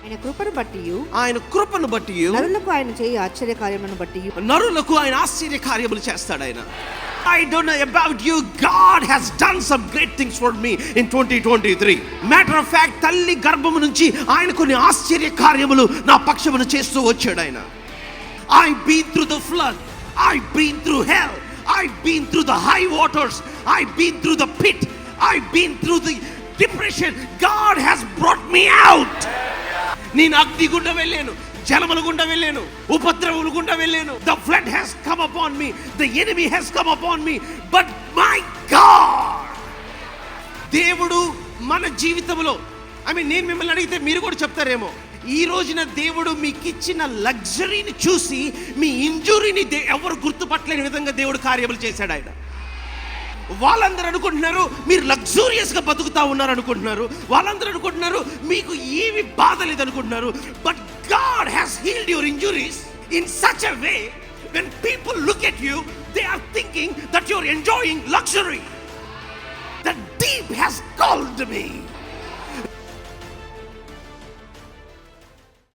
ఆయన కృపను బట్టి ఆయన కృపను బట్టి నరులకు ఆయన చేయి ఆశ్చర్య కార్యములను బట్టి నరులకు ఆయన ఆశ్చర్య కార్యములు చేస్తాడు ఆయన. I don't know about you, God has done some great things for me in 2023. Matter of fact, తల్లి గర్భము నుంచి ఆయన కొన్ని ఆశ్చర్య కార్యములు నా పక్షమును చేస్తూ వచ్చాడు ఆయన. I've been through the flood, I've been through hell, I've been through the high waters, I've been through the pit, I've been through the depression. God has brought me out. నేను అగ్ని గుండా వెళ్ళాను, జలముల గుండా వెళ్ళాను, ఉపద్రవముల గుండా వెళ్ళాను. The flood has come upon me, the enemy has come upon me, but my God, దేవుడు మన జీవితంలో నేను మిమ్మల్ని అడిగితే మీరు కూడా చెప్తారేమో, ఈ రోజున దేవుడు మీకు ఇచ్చిన లగ్జరీని చూసి మీ ఇంజురీని ఎవరు గుర్తుపట్టలేని విధంగా దేవుడు కార్యములు చేశాడు ఆయన. వాళ్ళందరూ అనుకుంటున్నారు మీరు లగ్జూరియస్గా బతుకుతా ఉన్నారు అనుకుంటున్నారు, వాళ్ళందరూ అనుకుంటున్నారు మీకు ఏమి బాధ లేదు అనుకుంటున్నారు. But God has healed your injuries in such a way when people look at you, they are thinking that you're enjoying luxury. The deep has called me.